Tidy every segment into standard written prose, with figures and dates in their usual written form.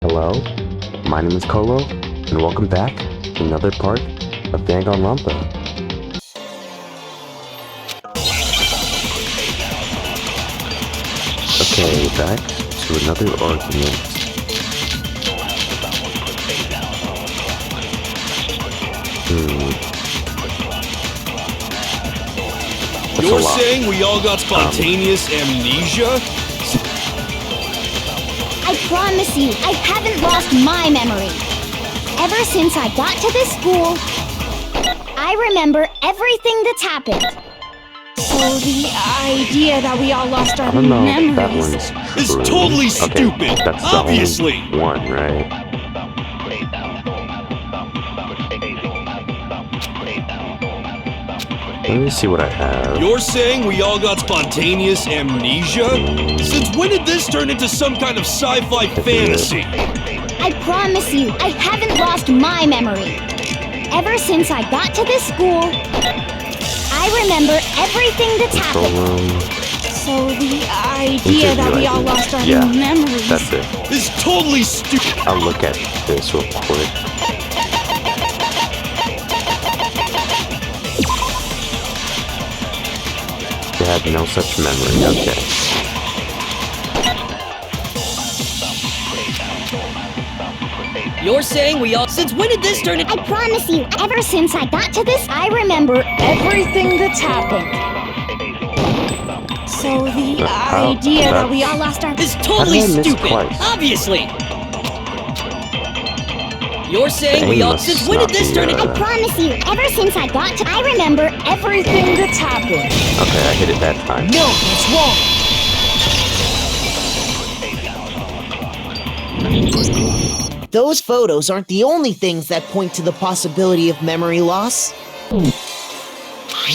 Hello, my name is Kolo, and welcome back to another part of Danganronpa. Okay, back to another argument. You're saying we all got spontaneous amnesia? I promise you, I haven't lost my memory. Ever since I got to this school, I remember everything that's happened. So the idea that we all lost our I don't know if that memories one's It's true. totally Okay, stupid, that's obviously. the only one, right? Let me see what I have. You're saying we all got spontaneous amnesia? Since when did this turn into some kind of sci-fi fantasy? I promise you, I haven't lost my memory. Ever since I got to this school, I remember everything that's Control happened. room. So the idea that we all lost our Yeah, memories that's it. It's totally stupid. I'll look at this real quick. You had no such memory, okay. You're saying we all... Since when did this turn into... I promise you, ever since I got to this, I remember everything that's happened. So the how- idea that we that's- all lost our It's totally How did I miss stupid. twice? Obviously. You're saying The we aim all... must Since when did not this be, turn into... I promise you, ever since I got to, I remember everything that's happened. Okay, I hit it that time. No, that's wrong. Those photos aren't the only things that point to the possibility of memory loss.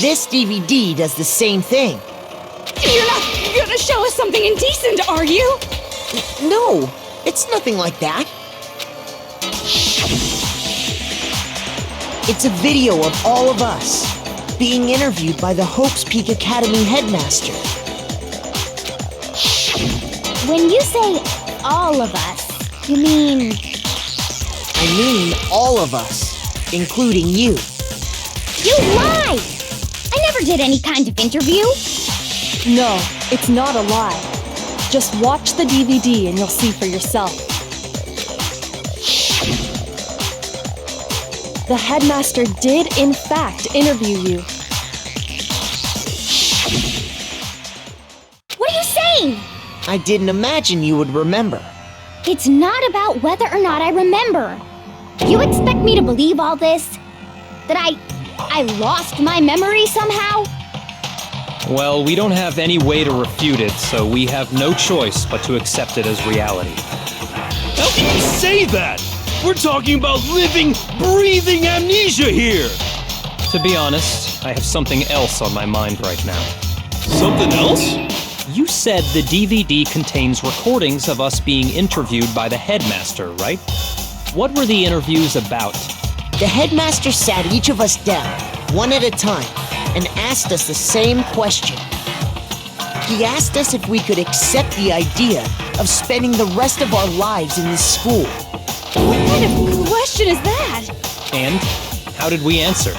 This DVD does the same thing. You're not gonna show us something indecent, are you? No, it's nothing like that. It's a video of all of us being interviewed by the Hope's Peak Academy headmaster. When you say all of us, you mean... I mean all of us, including you. You lied! I never did any kind of interview. No, it's not a lie. Just watch the DVD and you'll see for yourself. The headmaster did, in fact, interview you. What are you saying? I didn't imagine you would remember. It's not about whether or not I remember. You expect me to believe all this? That I lost my memory somehow? Well, we don't have any way to refute it, so we have no choice but to accept it as reality. How can you say that? We're talking about living, breathing amnesia here. To be honest, I have something else on my mind right now. Something else? You said the DVD contains recordings of us being interviewed by the headmaster, right? What were the interviews about? The headmaster sat each of us down, one at a time, and asked us the same question. He asked us if we could accept the idea of spending the rest of our lives in this school. What kind of question is that? And how did we answer?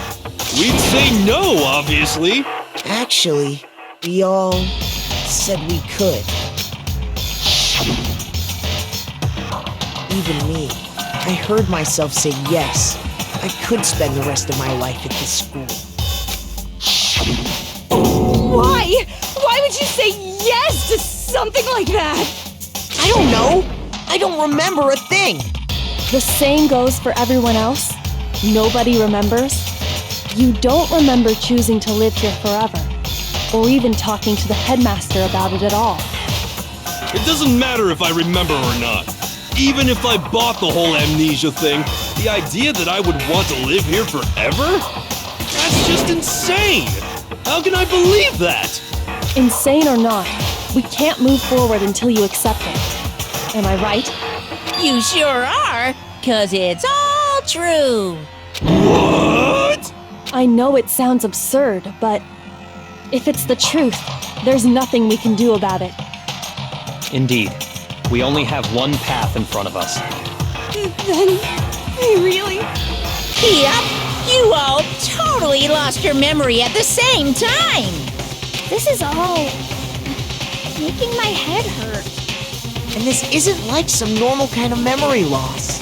We'd say no, obviously. Actually, we all said we could. Even me. I heard myself say yes. I could spend the rest of my life at this school. Why? Why would you say yes to something like that? I don't know. I don't remember a thing. The same goes for everyone else. Nobody remembers. You don't remember choosing to live here forever, or even talking to the headmaster about it at all. It doesn't matter if I remember or not. Even if I bought the whole amnesia thing, the idea that I would want to live here forever? That's just insane! How can I believe that? Insane or not, we can't move forward until you accept it. Am I right? You sure are, 'cause it's all true. What? I know it sounds absurd, but if it's the truth, there's nothing we can do about it. Indeed. We only have one path in front of us. Then, I really... Yep, you all totally lost your memory at the same time. This is all... making my head hurt. And this isn't like some normal kind of memory loss.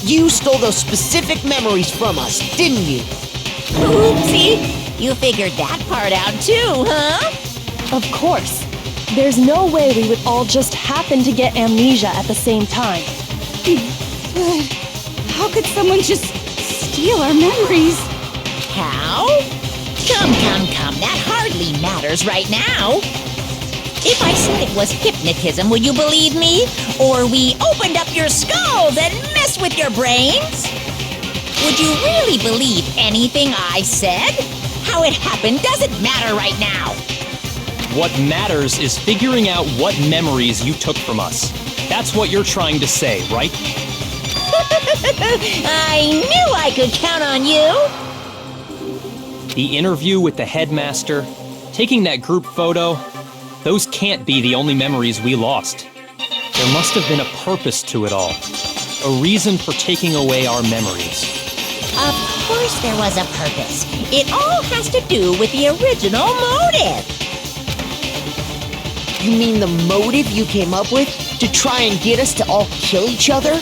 You stole those specific memories from us, didn't you? Oopsie, you figured that part out too, huh? Of course. There's no way we would all just happen to get amnesia at the same time. But how could someone just steal our memories? How? Come, that hardly matters right now. If I said it was hypnotism, would you believe me? Or we opened up your skulls and messed with your brains? Would you really believe anything I said? How it happened doesn't matter right now. What matters is figuring out what memories you took from us. That's what you're trying to say, right? I knew I could count on you. The interview with the headmaster, taking that group photo, those can't be the only memories we lost. There must have been a purpose to it all. A reason for taking away our memories. Of course there was a purpose. It all has to do with the original motive. You mean the motive you came up with to try and get us to all kill each other?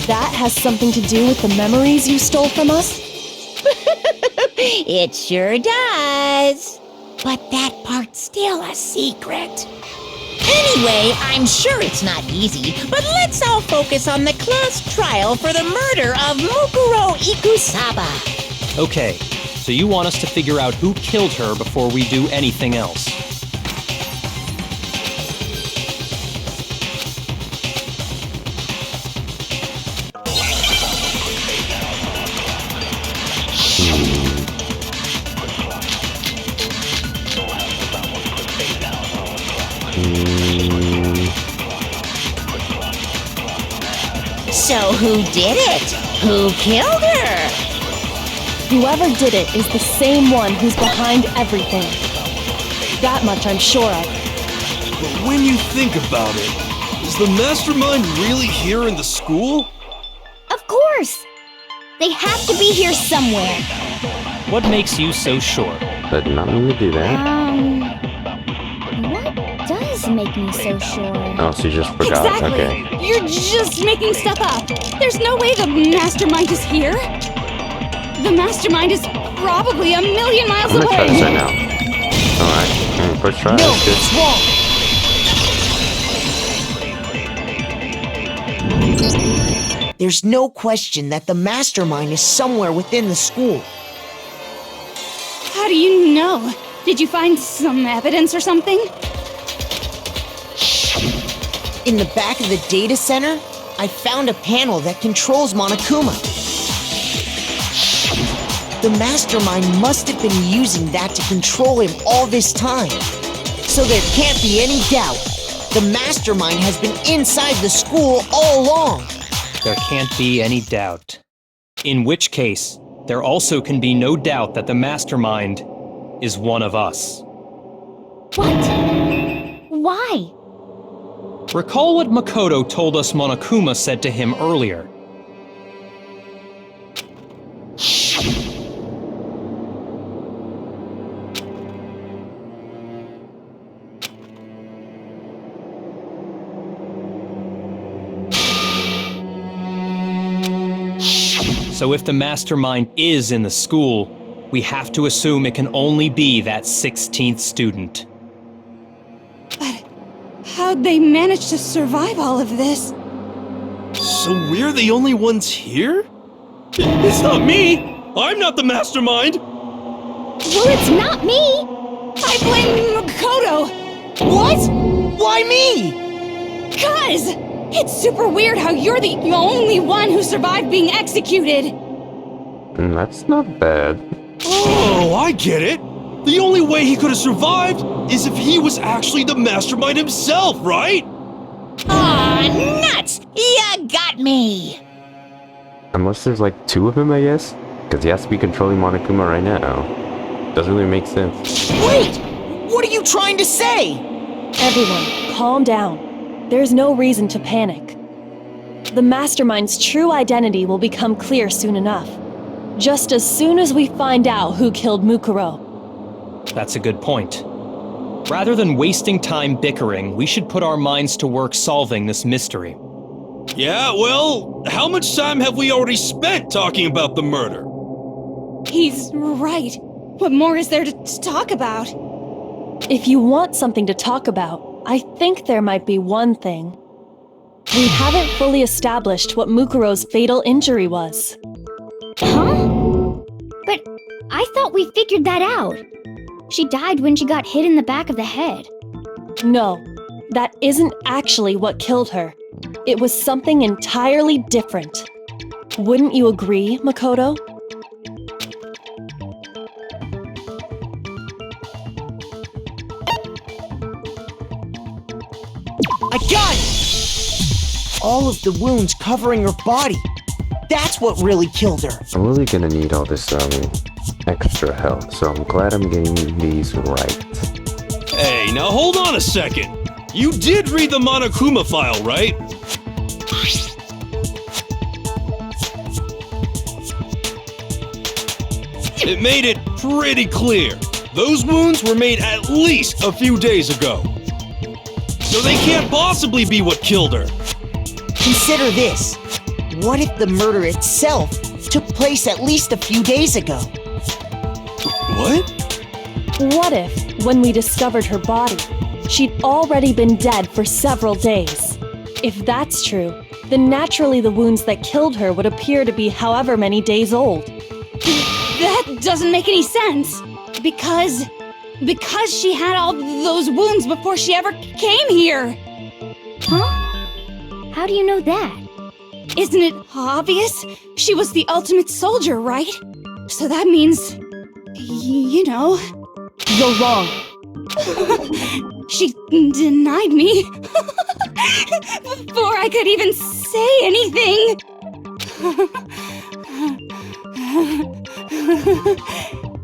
That has something to do with the memories you stole from us? It sure does. But that part's still a secret. Anyway, I'm sure it's not easy, but let's all focus on the class trial for the murder of Mukuro Ikusaba. Okay, so you want us to figure out who killed her before we do anything else. So who did it? Who killed her? Whoever did it is the same one who's behind everything. That much I'm sure of. But when you think about it, is the mastermind really here in the school? Of course! They have to be here somewhere. What makes you so sure? But not mean to do that. What does make me so sure? Oh, so you just forgot. Exactly! Okay. You're just making stuff up. There's no way the mastermind is here. The mastermind is probably 1,000,000 miles I'm gonna away. try this right now. Alright. First try. No, That's good. it's wrong. There's no question that the mastermind is somewhere within the school. How do you know? Did you find some evidence or something? In the back of the data center, I found a panel that controls Monokuma. The mastermind must have been using that to control him all this time. So there can't be any doubt. The mastermind has been inside the school all along. There can't be any doubt. In which case, there also can be no doubt that the mastermind is one of us. What? Why? Recall what Makoto told us Monokuma said to him earlier. So if the mastermind is in the school, we have to assume it can only be that 16th student. But how'd they manage to survive all of this? So we're the only ones here? It's not me! I'm not the mastermind! Well, it's not me! I blame Makoto! What? Why me? 'Cause it's super weird how you're the only one who survived being executed! That's not bad. Oh, I get it! The only way he could have survived is if he was actually the mastermind himself, right? Aw, nuts! You got me! Unless there's like two of him, I guess? Because he has to be controlling Monokuma right now. Doesn't really make sense. Wait! What are you trying to say? Everyone, calm down. there's no reason to panic. The mastermind's true identity will become clear soon enough. Just as soon as we find out who killed Mukuro. That's a good point. Rather than wasting time bickering, we should put our minds to work solving this mystery. Yeah, well, how much time have we already spent talking about the murder? He's right. What more is there to talk about? If you want something to talk about, I think there might be one thing. We haven't fully established what Mukuro's fatal injury was. Huh? But I thought we figured that out. She died when she got hit in the back of the head. No, that isn't actually what killed her. It was something entirely different. Wouldn't you agree, Makoto? I got it! All of the wounds covering her body. That's what really killed her. I'm really gonna need all this extra help, so I'm glad I'm getting these right. Hey, now hold on a second. You did read the Monokuma file, right? It made it pretty clear. Those wounds were made at least a few days ago. So they can't possibly be what killed her. Consider this. What if the murder itself took place at least a few days ago? What? What if, when we discovered her body, she'd already been dead for several days? If that's true, then naturally the wounds that killed her would appear to be however many days old. That doesn't make any sense. Because she had all those wounds before she ever came here. Huh? How do you know that? Isn't it obvious? She was the ultimate soldier, right? So that means, you know. You're wrong. She denied me before I could even say anything.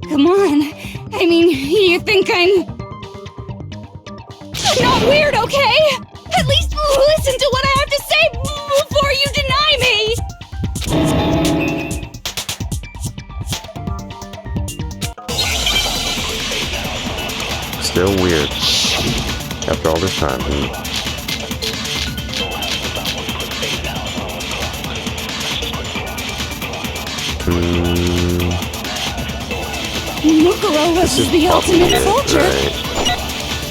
Come on. I mean, you think I'm not weird, okay? At least listen to what I have to say before you deny me! Still weird. After all this time. Mukuro was the ultimate soldier. Right.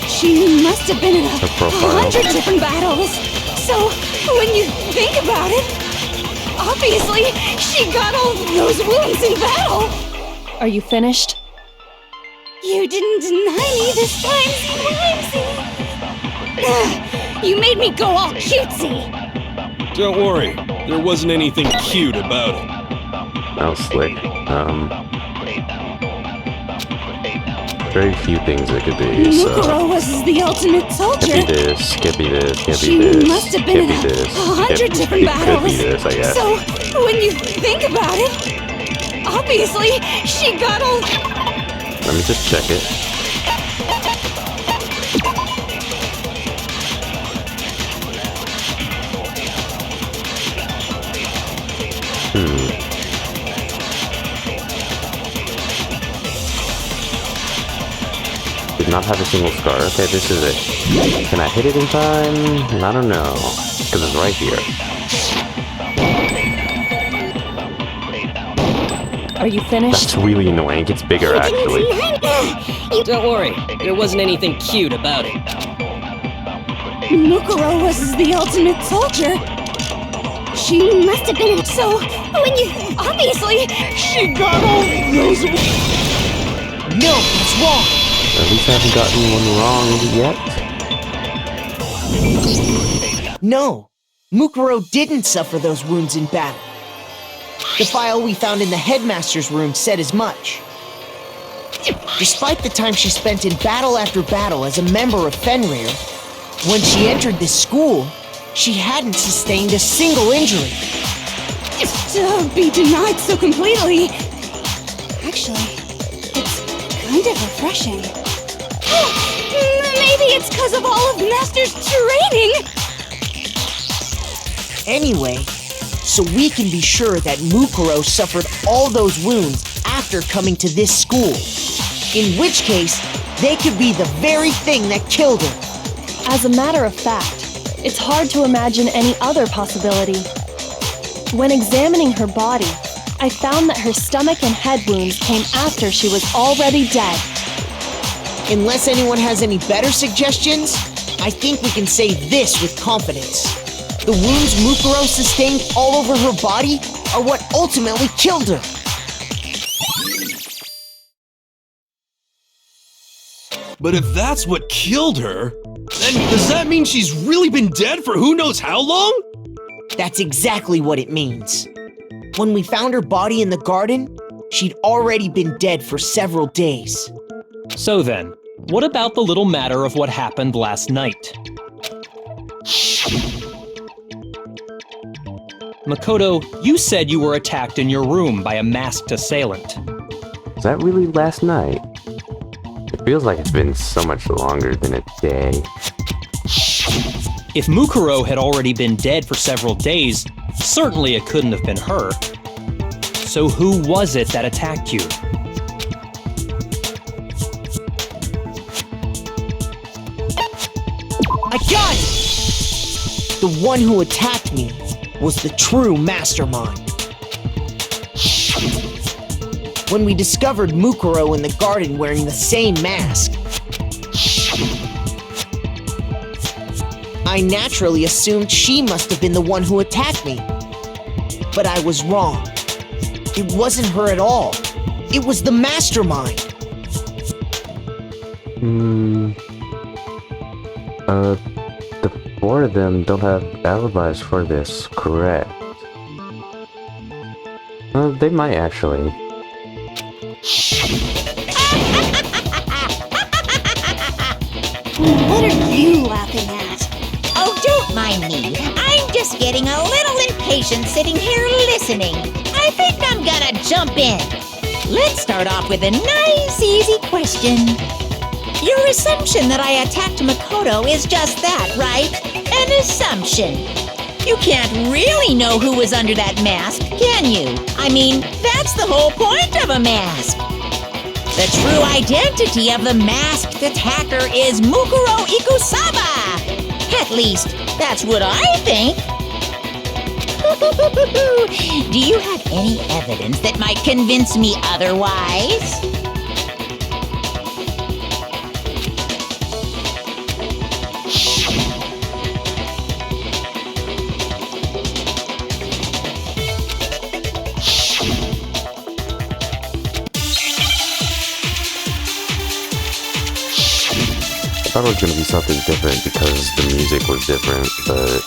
She must have been in Her profile. 100 different battles. So, when you think about it, obviously, she got all those wounds in battle. Are you finished? You didn't deny me this time, Whimsy. You made me go all cutesy. Don't worry, there wasn't anything cute about it. That was slick. Very few things it could be, so... Mukuro was the ultimate soldier. Can't be this, can't be this, can't She be this, must have been can't in be this. 100 different It could be battles. this, I guess. So, when you think about it, obviously, she got all... Let me just check it. Did not have a single scar. Okay, this is it. Can I hit it in time? I don't know. Because it's right here. Are you finished? That's really annoying. It gets bigger, actually. Don't worry, there wasn't anything cute about it. Mukuro was the ultimate soldier. She must have been... So, when you... Obviously, she got all those... No, it's wrong. At least I haven't gotten one wrong yet. No, Mukuro didn't suffer those wounds in battle. The file we found in the headmaster's room said as much. Despite the time she spent in battle after battle as a member of Fenrir, when she entered this school, she hadn't sustained a single injury. To be denied so completely... Actually, it's kind of refreshing. Maybe it's because of all of Master's training! Anyway, so we can be sure that Mukuro suffered all those wounds after coming to this school. In which case, they could be the very thing that killed her. As a matter of fact, it's hard to imagine any other possibility. When examining her body, I found that her stomach and head wounds came after she was already dead. Unless anyone has any better suggestions, I think we can say this with confidence. The wounds Mukuro sustained all over her body are what ultimately killed her. But if that's what killed her, then does that mean she's really been dead for who knows how long? That's exactly what it means. When we found her body in the garden, she'd already been dead for several days. So then, what about the little matter of what happened last night? Makoto, you said you were attacked in your room by a masked assailant. Was that really last night? It feels like it's been so much longer than a day. If Mukuro had already been dead for several days, certainly it couldn't have been her. So who was it that attacked you? I got it! The one who attacked me was the true mastermind. When we discovered Mukuro in the garden wearing the same mask, I naturally assumed she must have been the one who attacked me. But I was wrong. It wasn't her at all. It was the mastermind. The four of them don't have alibis for this, correct? They might actually. What are you laughing at? Oh, don't mind me. I'm just getting a little impatient sitting here listening. I think I'm gonna jump in. Let's start off with a nice, easy question. Your assumption that I attacked Makoto is just that, right? An assumption. You can't really know who was under that mask, can you? I mean, that's the whole point of a mask. The true identity of the masked attacker is Mukuro Ikusaba. At least, that's what I think. Do you have any evidence that might convince me otherwise? I thought it was going to be something different because the music was different, but...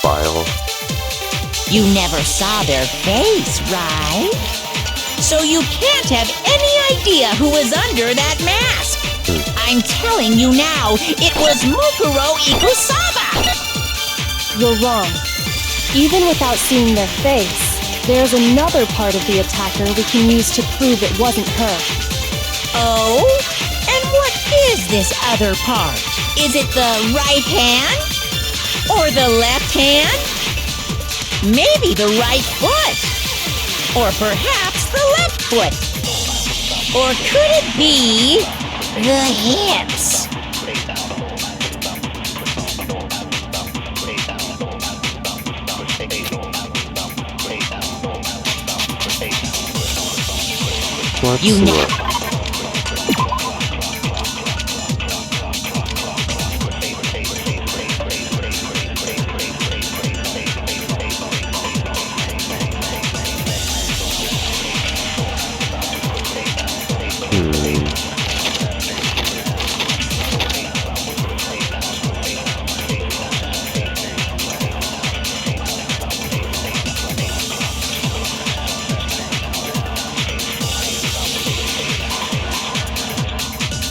file. You never saw their face, right? So you can't have any idea who was under that mask. I'm telling you now, it was Mukuro Ikusaba! You're wrong. Even without seeing their face, there's another part of the attacker we can use to prove it wasn't her. Oh? And what is this other part? Is it the right hand? Or the left hand? Maybe the right foot? Or perhaps the left foot? Or could it be the hips? Let's You know. look.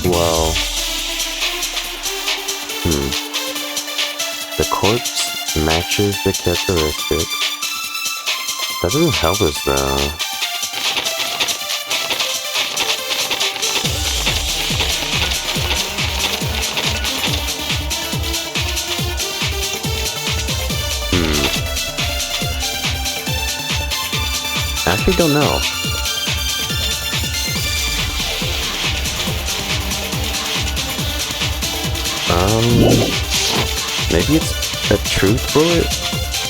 Well, the corpse matches the characteristics. That doesn't help us though. actually don't know. Maybe it's a truth bullet?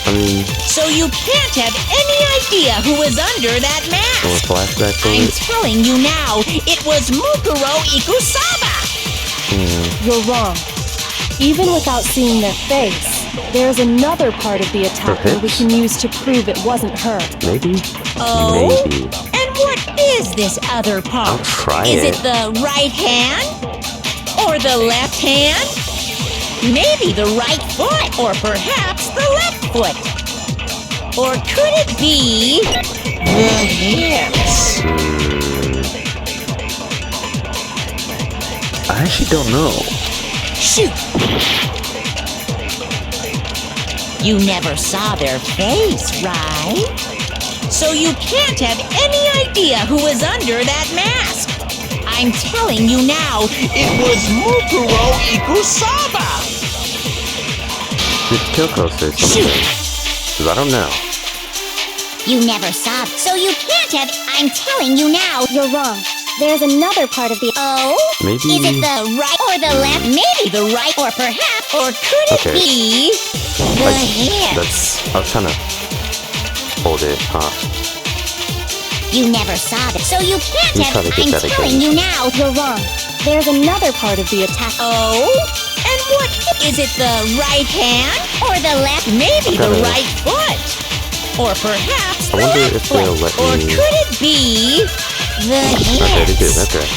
I mean... So you can't have any idea who was under that Or a mask. flashback I'm bullet? telling you now, it was Mukuro Ikusaba. You're wrong. Even without seeing their face, there's another part of the attacker we hips? can use to prove it wasn't her. Maybe? Oh? Maybe. And what is this other part? I'll try Is it. it the right hand? Or the left hand? Maybe the right foot, or perhaps the left foot. Or could it be the hips? I actually don't know. Shoot! You never saw their face, right? So you can't have any idea who was under that mask. I'm telling you now, it was Mukuro Ikusaba! Did Kyoko say something? Because I don't know. You never saw it, so you can't have. I'm telling you now. You're wrong. There's another part of the. Oh? Maybe... Is it the right or the left? Maybe the right or perhaps. Or could it Okay. be the hips? That's... I was trying to hold it, huh? You never saw it, so you can't You have. try to get I'm that telling again. you now. You're wrong. There's another part of the attack. Oh? And what is it, the right hand? Or the left? Maybe the Okay. right foot? Or perhaps I the wonder left if they'll foot? let Or me- could it be the Okay, they did. hips? Okay.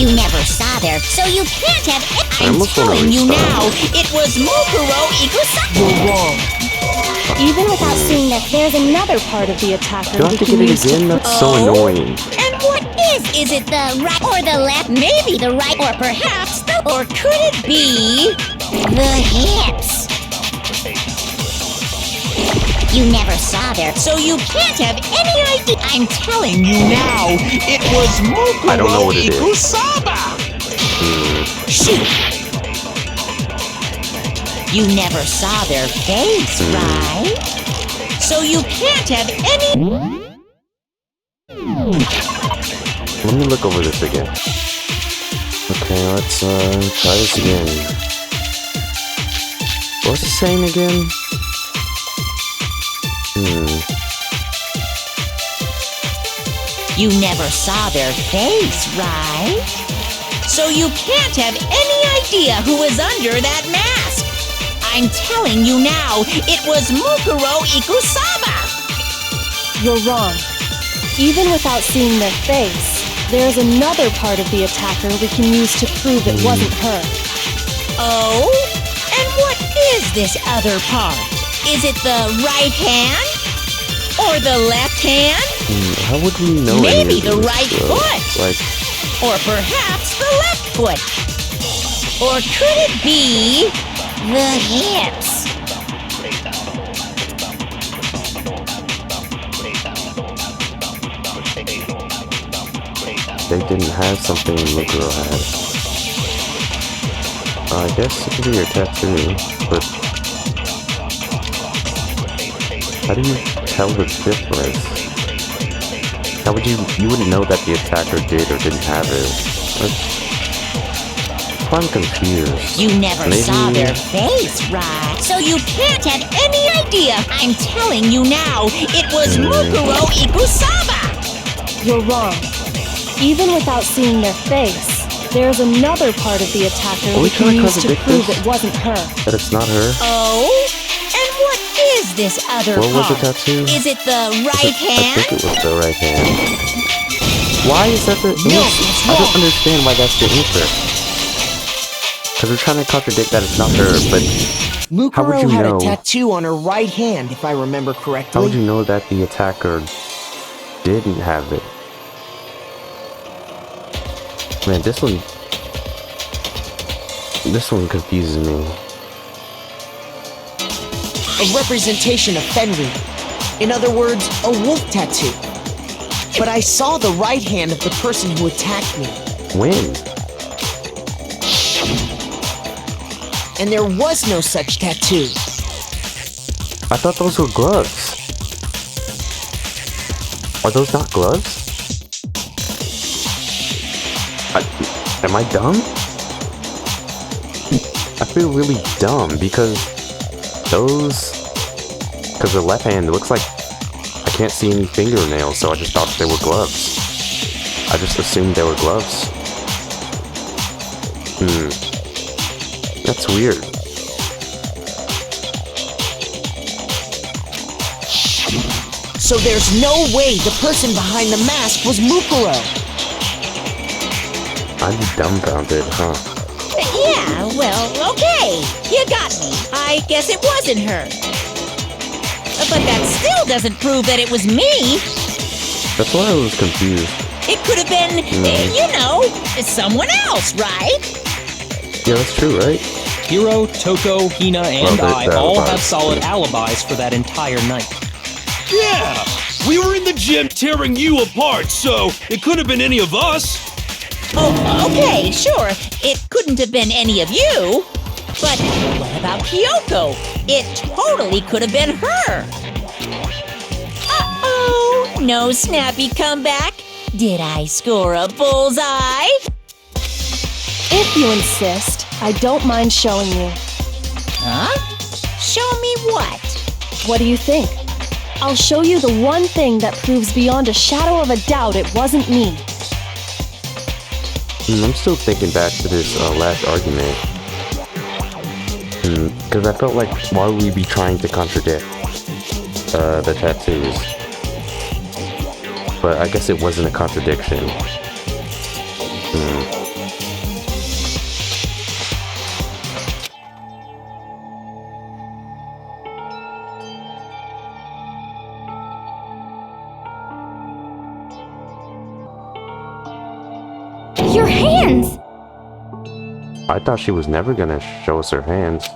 You never saw there, so you can't have. I'm almost wanna telling you restart. now, it was Mukuro Ikusaba. You're wrong. Even without seeing that, there's another part of the attacker Do I we have to can get it use again? to That's so Oh? annoying. And what is it The right or the left? maybe the right or perhaps the or could it be The hips. You never saw there, so you can't have any idea. I'm telling you now, it was I don't know Mukuro what it is. Ikusaba. Shoot. You never saw their face, right? So you can't have any. Let me look over this again. Okay, let's try this again. What's it saying again? You never saw their face, right? So you can't have any idea who was under that mask. I'm telling you now, it was Mukuro Ikusaba. You're wrong. Even without seeing their face, there's another part of the attacker we can use to prove it wasn't her. Oh? And what is this other part? Is it the right hand? Or the left hand? How would we know any Maybe of the this, right though? foot. Like, Or perhaps the left foot? Or could it be the hips? they didn't have something Mukuro had. I guess it could be your tattoo, but... How do you tell the difference? How would you wouldn't know that the attacker did or didn't have it? I'm confused. You never Maybe- saw their face, right? So you can't have any idea. I'm telling you now, it was Mukuro Ikusaba. You're wrong. Even without seeing their face, there's another part of the attacker Are we we can trying to use to contradict prove this? it wasn't her. That it's not her? Oh? And what is this other What was part? the tattoo? Is it the right I hand? think it was the right hand. Why is that the... No, it's I don't wrong. understand why that's the answer. Because we're trying to contradict that it's not her, but How would Mukuro you had know? a tattoo on her right hand, if I remember correctly. how would you know that the attacker didn't have it? Man, this one confuses me. A representation of Fenrir. In other words, a wolf tattoo. But I saw the right hand of the person who attacked me, When? and there was no such tattoo. I thought those were gloves. Are those not gloves? Am I dumb? I feel really dumb because the left hand looks like I can't see any fingernails, so I just thought they were gloves. I just assumed they were gloves. That's weird. So there's no way the person behind the mask was Mukuro. I'm dumbfounded, huh? Yeah, well, okay. You got me. I guess it wasn't her. But that still doesn't prove that it was me. That's why I was confused. It could have been, someone else, right? Yeah, that's true, right? Hiro, Toko, Hina, and Well, I the all have alibis. solid alibis for that entire night. Yeah! We were in the gym tearing you apart, so it could have been any of us. Oh, okay, sure. It couldn't have been any of you. But what about Kyoko? It totally could have been her. Uh-oh, no snappy comeback. Did I score a bullseye? If you insist, I don't mind showing you. Huh? Show me what? What do you think? I'll show you the one thing that proves beyond a shadow of a doubt it wasn't me. I'm still thinking back to this last argument. Because I felt like, why would we be trying to contradict the tattoos? But I guess it wasn't a contradiction. Your hands! I thought she was never gonna show us her hands.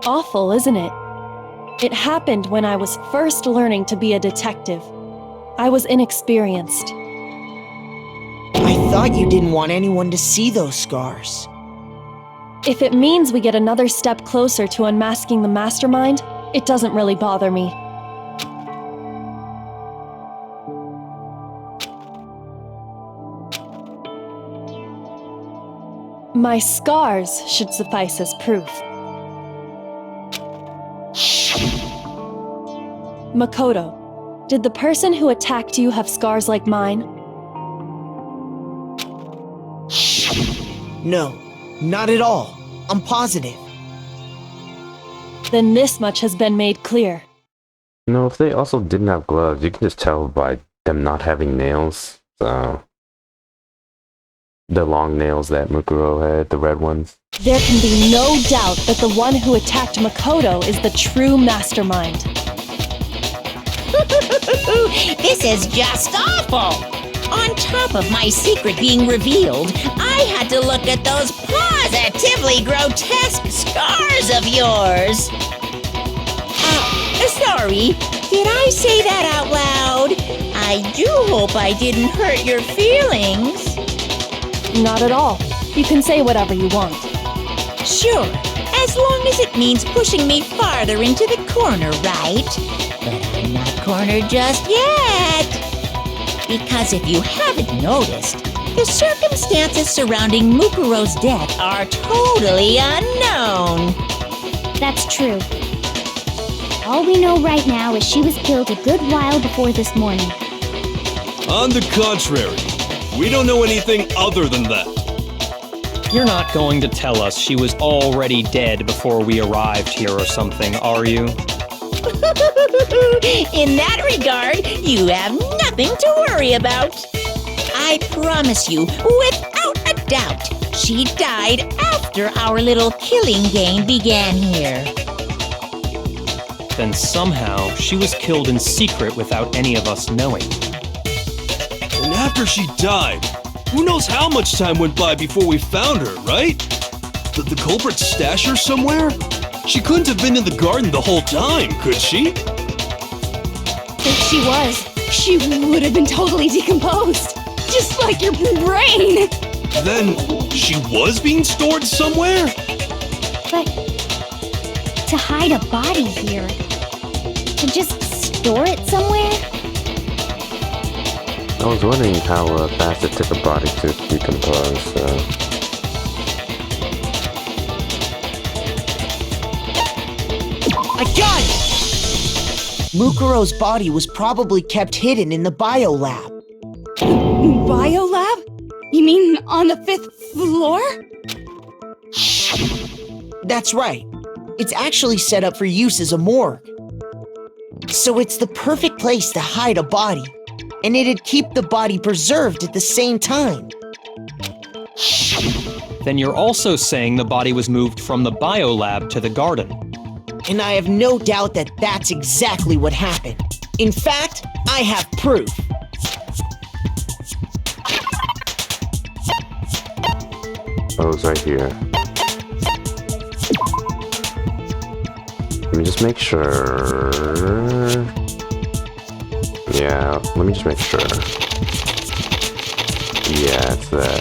Awful, isn't it? It happened when I was first learning to be a detective. I was inexperienced. I thought you didn't want anyone to see those scars. If it means we get another step closer to unmasking the mastermind, it doesn't really bother me. My scars should suffice as proof. Makoto, did the person who attacked you have scars like mine? No, not at all. I'm positive. Then this much has been made clear. You know, if they also didn't have gloves, you can just tell by them not having nails. So, the long nails that Mukuro had, the red ones. There can be no doubt that the one who attacked Makoto is the true mastermind. This is just awful! On top of my secret being revealed, I had to look at those positively grotesque scars of yours. Sorry, did I say that out loud? I do hope I didn't hurt your feelings. Not at all. You can say whatever you want. Sure, as long as it means pushing me farther into the corner, right? But I'm not cornered just yet. Because if you haven't noticed, the circumstances surrounding Mukuro's death are totally unknown. That's true. All we know right now is she was killed a good while before this morning. On the contrary, we don't know anything other than that. You're not going to tell us she was already dead before we arrived here or something, are you? In that regard, you have nothing to worry about. I promise you, without a doubt, she died after our little killing game began here. Then somehow she was killed in secret without any of us knowing. And after she died, who knows how much time went by before we found her, right? Did the culprit stash her somewhere? She couldn't have been in the garden the whole time, could she? If she was, she would have been totally decomposed. Just like your brain. Then she was being stored somewhere? But to hide a body here, to just store it somewhere? I was wondering how fast it took a body to decompose, so... I got it! Mukuro's body was probably kept hidden in the biolab. Biolab? You mean on the 5th floor? That's right. It's actually set up for use as a morgue. So it's the perfect place to hide a body, and it'd keep the body preserved at the same time. Then you're also saying the body was moved from the biolab to the garden. And I have no doubt that that's exactly what happened. In fact, I have proof. Oh, it's right here. Let me just make sure... Yeah, let me just make sure. Yeah, it's that.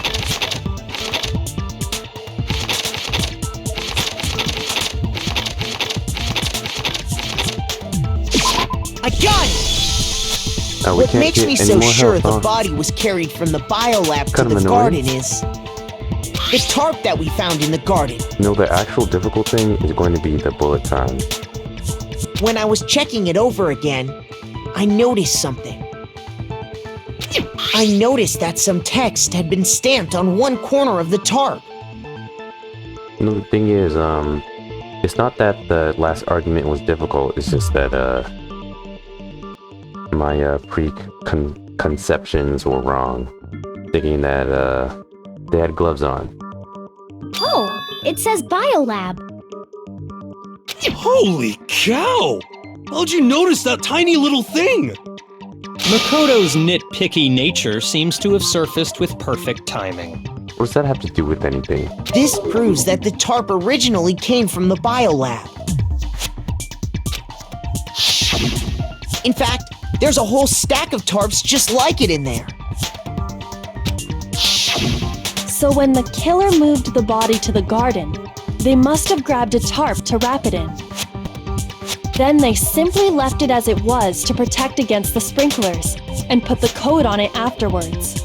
I got it! Oh, we What can't makes get me any so more sure help, the huh? body was carried from the biolab Kind to of the annoying. garden is the tarp that we found in the garden. No, the actual difficult thing is going to be the bullet time. When I was checking it over again, I noticed something. I noticed that some text had been stamped on one corner of the tarp. You know, the thing is, it's not that the last argument was difficult, it's just that, my, preconceptions were wrong. Thinking that, they had gloves on. Oh, it says biolab. Holy cow! How'd you notice that tiny little thing? Makoto's nitpicky nature seems to have surfaced with perfect timing. What does that have to do with anything? This proves that the tarp originally came from the biolab. In fact, there's a whole stack of tarps just like it in there. So when the killer moved the body to the garden, they must have grabbed a tarp to wrap it in. Then they simply left it as it was to protect against the sprinklers, and put the coat on it afterwards.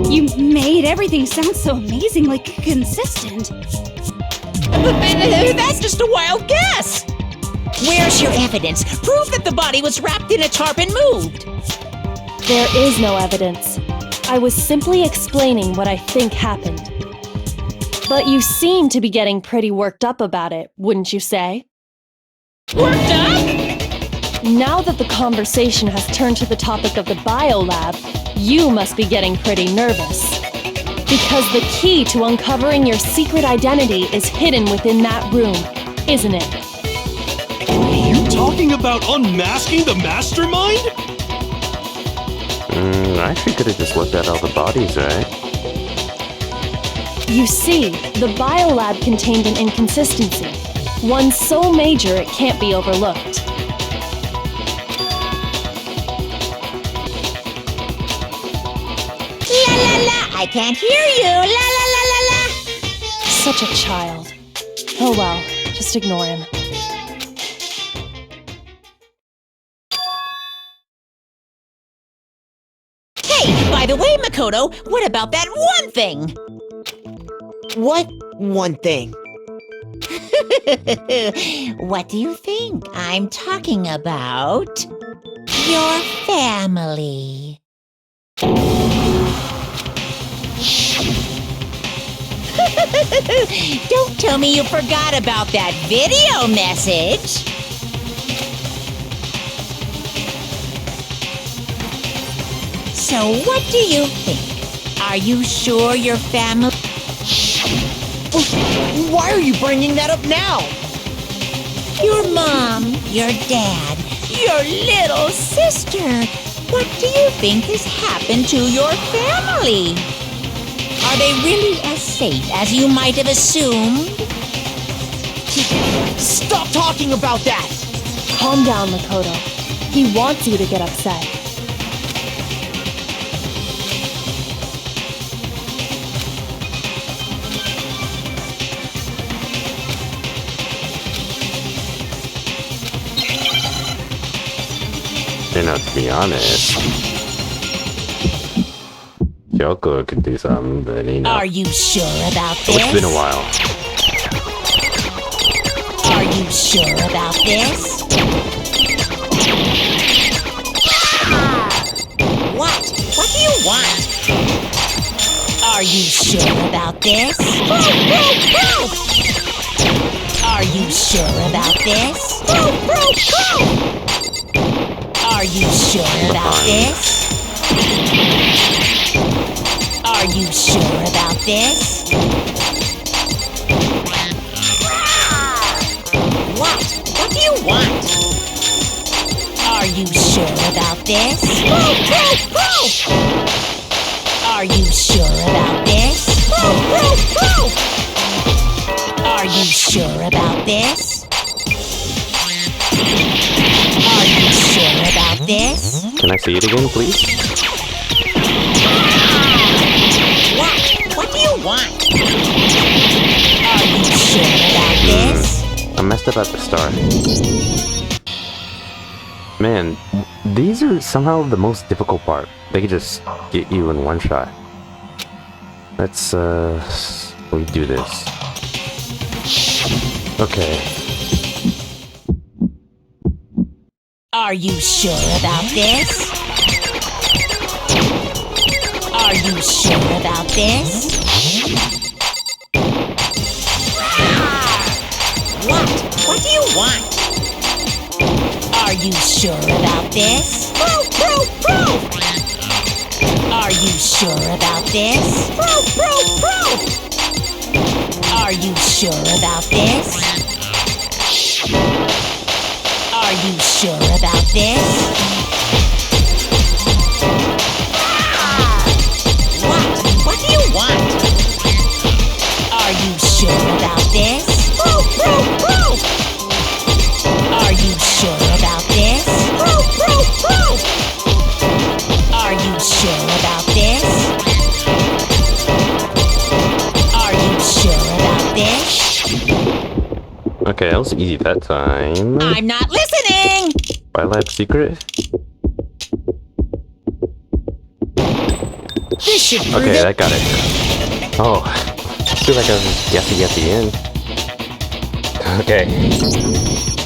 You made everything sound so amazingly consistent. That's just a wild guess. Where's your evidence? Prove that the body was wrapped in a tarp and moved. There is no evidence. I was simply explaining what I think happened. But you seem to be getting pretty worked up about it, wouldn't you say? Worked up? Now that the conversation has turned to the topic of the biolab, you must be getting pretty nervous. Because the key to uncovering your secret identity is hidden within that room, isn't it? Are you talking about unmasking the mastermind? I actually could have just looked at all the bodies, right? You see, the biolab contained an inconsistency, one so major it can't be overlooked. La la la, I can't hear you. La la la la la. Such a child. Oh well, just ignore him. Hey, by the way, Makoto, what about that one thing? What one thing? What do you think? I'm talking about your family. Don't tell me you forgot about that video message. So what do you think? Are you sure your family... Why are you bringing that up now? Your mom, your dad, your little sister. What do you think has happened to your family? Are they really as safe as you might have assumed? Stop talking about that! Calm down, Makoto. He wants you to get upset. know, to be honest, Kyoko could do something, but you know. Are you sure about this? It's been a while. Are you sure about this? What? What do you want? Are you sure about this? Are you sure about this? Are you sure about this? Are you sure about this? What? What do you want? Are you sure about this? Are you sure about this? Are you sure about this? Are you sure about this? Can I see it again, please? What? What do you want? Are you sure about this? I messed up at the start. Man, these are somehow the most difficult part. They could just get you in one shot. Let's, we do this. Okay. Are you sure about this? Are you sure about this? What? What do you want? Are you sure about this? Are you sure about this? Are you sure about this? Are you sure about this? What? What do you want? Are you sure about this? Are you sure about this? Are you sure about this? Are you sure about this? Okay, that was easy that time. I'm not listening! Twilight Secret? This should prove Okay, it. I got it. Oh, I feel like I was guessing at the end. Okay,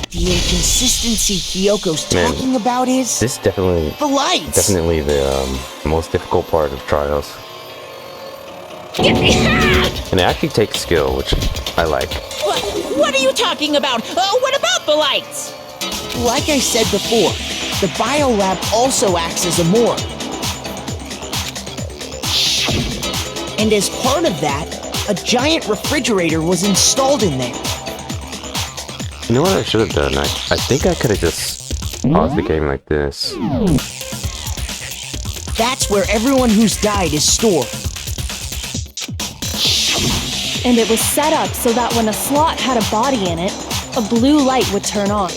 The inconsistency Kyoko's Man, talking about is this definitely the lights. definitely the most difficult part of Trials. And it actually takes skill, which I like. What are you talking about? What about the lights? Like I said before, the biolab also acts as a morgue. And as part of that, a giant refrigerator was installed in there. You know what I should have done? I think I could have just paused the game like this. That's where everyone who's died is stored. And it was set up so that when a slot had a body in it, a blue light would turn on.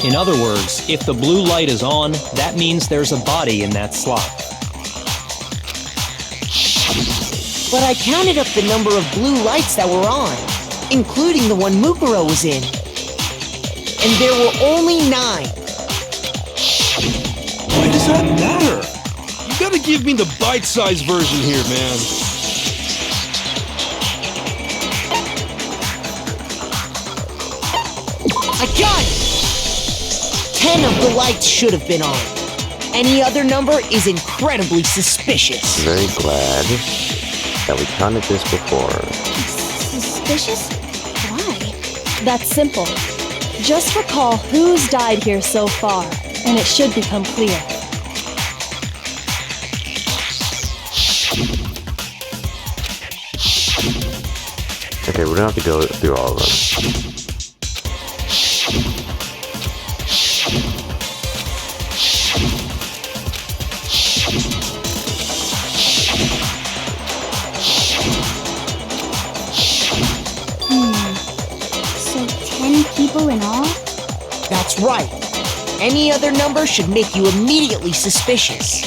In other words, if the blue light is on, that means there's a body in that slot. But I counted up the number of blue lights that were on, including the one Mukuro was in. And there were only 9. Why does that matter? You gotta give me the bite-sized version here, man. I got it! 10 of the lights should have been on. Any other number is incredibly suspicious. Very glad that we counted this before. Suspicious? Why? That's simple. Just recall who's died here so far, and it should become clear. Okay, we don't have to go through all of them. So 10 people in all? That's right. Any other number should make you immediately suspicious.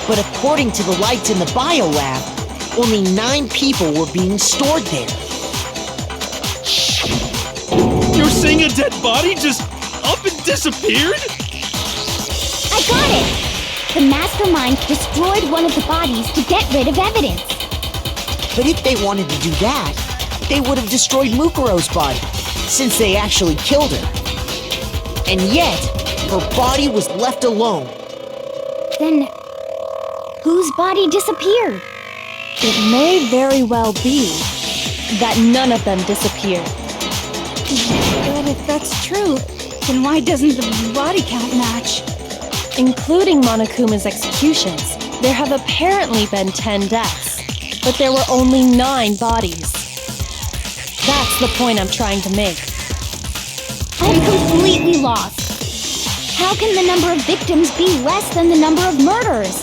But according to the lights in the biolab, only 9 people were being stored there. You're saying a dead body just up and disappeared? I got it! The mastermind destroyed one of the bodies to get rid of evidence. But if they wanted to do that, they would have destroyed Mukuro's body, since they actually killed her. And yet, her body was left alone. Then, whose body disappeared? It may very well be that none of them disappeared. But if that's true, then why doesn't the body count match? Including Monokuma's executions, there have apparently been 10 deaths, but there were only 9 bodies. That's the point I'm trying to make. I'm completely lost. How can the number of victims be less than the number of murderers?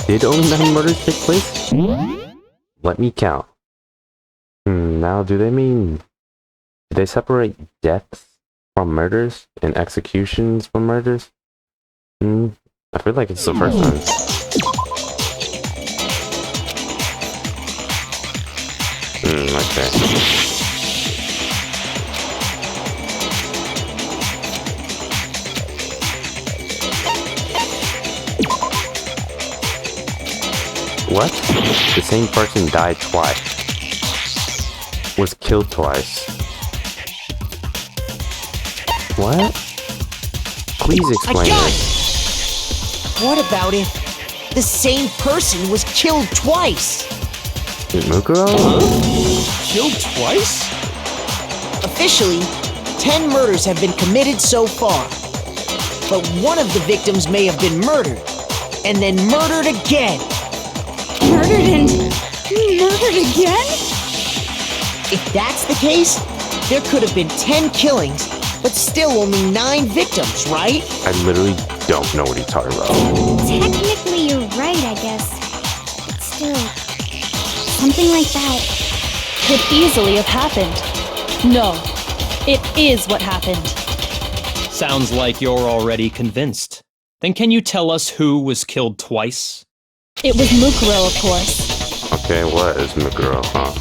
Did only 9 murders take place? Let me count. Now, do they separate deaths from murders and executions from murders? I feel like it's the first one. Okay. What? The same person died twice. Was killed twice. What? Please explain this. What about if the same person was killed twice? Mukuro? Killed twice? Officially, 10 murders have been committed so far. But one of the victims may have been murdered, and then murdered again. Murdered and murdered again? If that's the case, there could have been 10 killings, but still only 9 victims, right? I literally don't know what he's talking about. Technically, you're right, I guess. But still, something like that Could easily have happened. No, it is what happened. Sounds like you're already convinced. Then can you tell us who was killed twice? It was Mukuro, of course. Okay, what is Mukuro, huh?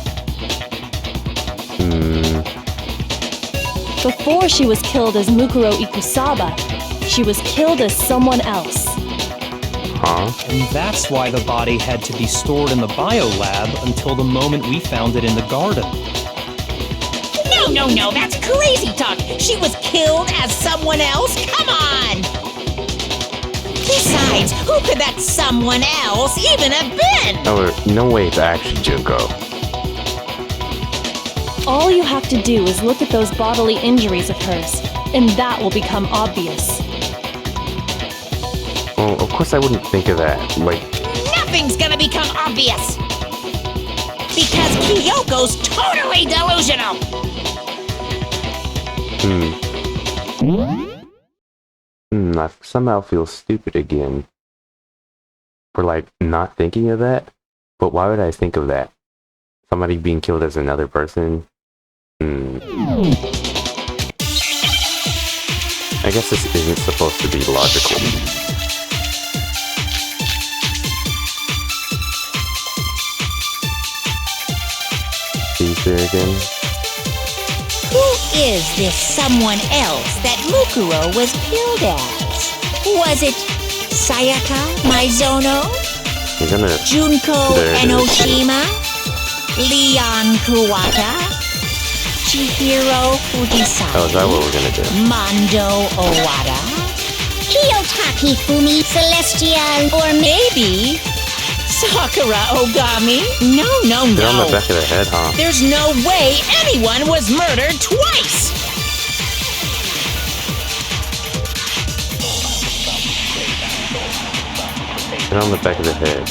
Before she was killed as Mukuro Ikusaba, she was killed as someone else. Huh? And that's why the body had to be stored in the biolab until the moment we found it in the garden. No, that's crazy talk. She was killed as someone else? Come on! Besides, who could that someone else even have been? No way it's actually Junko. All you have to do is look at those bodily injuries of hers, and that will become obvious. Well, of course I wouldn't think of that. Like, Nothing's gonna become obvious! Because Kyoko's totally delusional! I somehow feel stupid again for, like, not thinking of that. But why would I think of that? Somebody being killed as another person? I guess this isn't supposed to be logical. He's there again. Who is this someone else that Mukuro was killed as? Was it Sayaka Maizono? You're gonna... Junko There it is. Enoshima? Leon Kuwata? Chihiro Fujisaki? Oh, is that what we're gonna do? Mondo Owada? Kiyotaki Fumi Celestial. Or maybe Sakura Ogami? No. They're on the back of the head, huh? There's no way anyone was murdered twice! They're on the back of the head.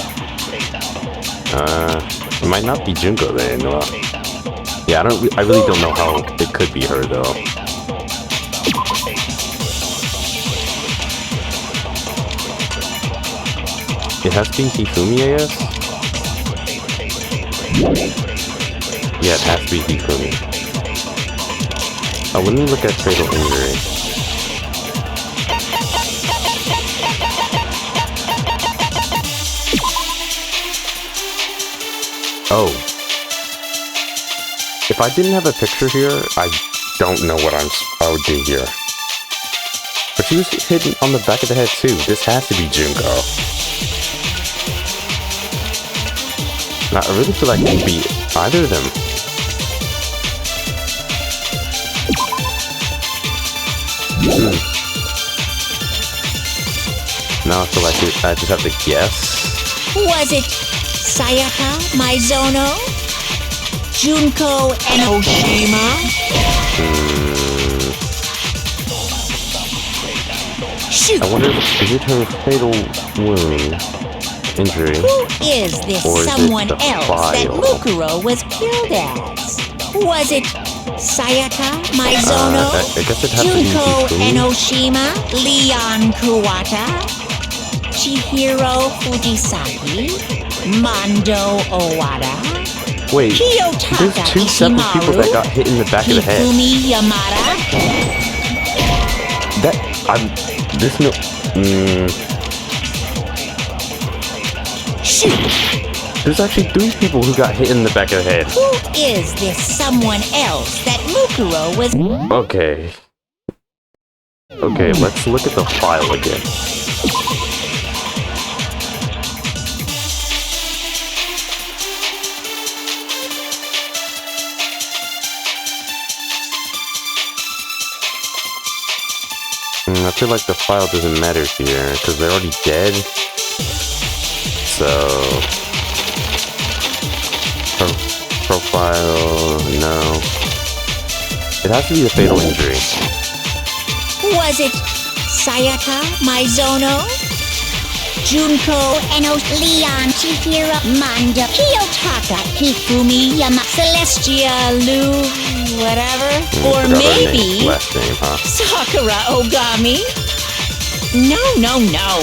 It might not be Junko then. Yeah, I really don't know how it could be her though. It has been Hifumi, I guess? Yeah, it has to be Hifumi. Oh, let me look at fatal injury. Oh. If I didn't have a picture here, I don't know what I would do here. But she was hidden on the back of the head too. This has to be Junko. Now, I really feel like it could be either of them. Now I feel like I just have to guess. Was it Sayaka Maizono? Junko Enoshima? Shoot! I wonder, is it her fatal wound, injury? Who is this or is someone it the else file? that Mukuro was killed as? Was it Sayaka Maizono? I guess it'd have to be Junko Hifumi. Enoshima? Leon Kuwata? Chihiro Fujisaki? Mondo Owada? Wait, Kiyotaka there's two separate people that got hit in the back of the head. Hifumi Yamada? There's no... Shoot! There's actually 3 people who got hit in the back of the head. Who is this someone else that Mukuro was... Okay. Okay, let's look at the file again. I feel like the file doesn't matter here, because they're already dead. So... Profile... no. It has to be the fatal injury. Was it Sayaka Maizono? Junko Leon Chihiro Mondo Kiyotaka Hifumi Yama Celestia Lu whatever? Or Forgot her maybe last name, huh? Sakura Ogami? No.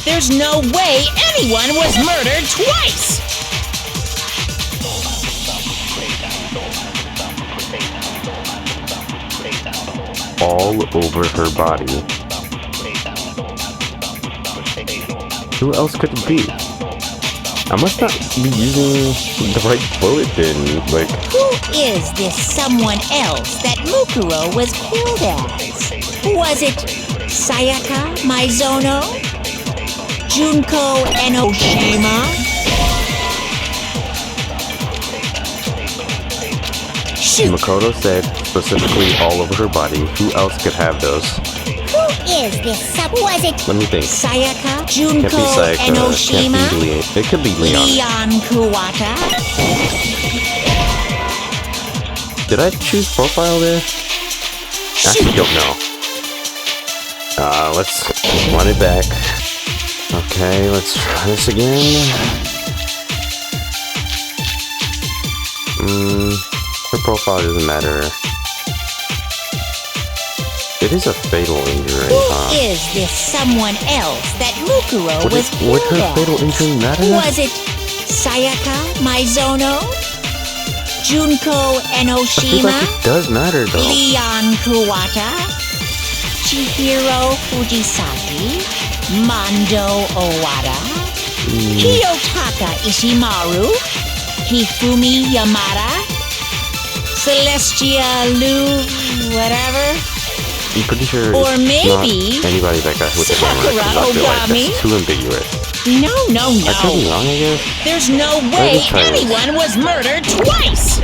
There's no way anyone was murdered twice! All over her body. Who else could it be? I must not be using the right bullet then, like... Who is this someone else that Mukuro was killed as? Was it Sayaka Maizono? Junko Enoshima? Shoot! Makoto said specifically all over her body. Who else could have those? Who is this was it Let me think. Sayaka? Can't Junko be Sayaka. Enoshima? Can't be Leon. It could be Leon. Leon Kuwata? Did I choose profile there? Actually, don't know. Let's run it back. Okay, let's try this again. Her profile doesn't matter. It is a fatal injury, Who is this someone else that Mukuro was Would killed her as? fatal injury matter? Was it Sayaka Maizono? Junko I feel Enoshima? like it does matter though. Leon Kuwata? Chihiro Fujisaki? Mondo Owada? Kiyotaka Ishimaru? Hifumi Yamada? Celestia Lu whatever? I'm pretty sure Or it's maybe not anybody that got hit with the hammer. 'Cause I feel like Ogami? that's too ambiguous. No. I could be wrong, I guess. There's no way just try this. anyone was murdered twice!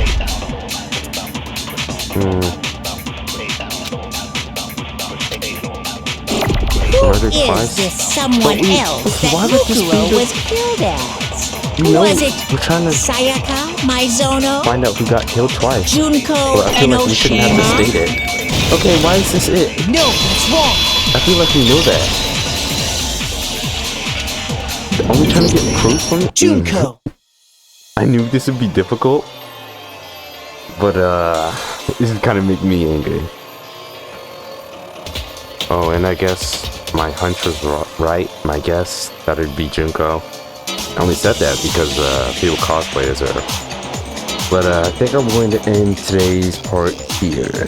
Who Murdered is twice? this someone But else that why would this be Mukuro the- was killed as? You know, Was it we're trying to Sayaka Maizono? find out who got killed twice. Junko Well, I feel like we shouldn't have to Enoshima? state it. Okay, why is this it? No, that's wrong. I feel like we know that. Are we trying to get proof from it? Junko. I knew this would be difficult. But, this is kind of making me angry. Oh, and I guess my hunch was right. My guess that it'd be Junko. I only said that because people cosplay as her. But I think I'm going to end today's part here.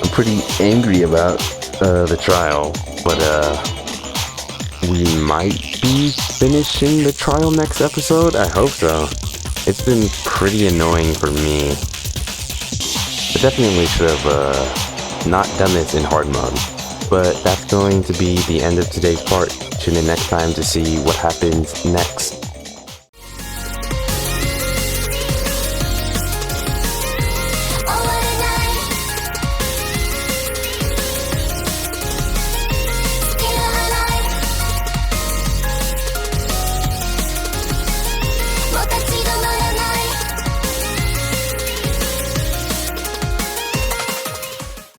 I'm pretty angry about the trial, but we might be finishing the trial next episode. I hope so. It's been pretty annoying for me. I definitely should have not done this in hard mode. But that's going to be the end of today's part. Tune in next time to see what happens next.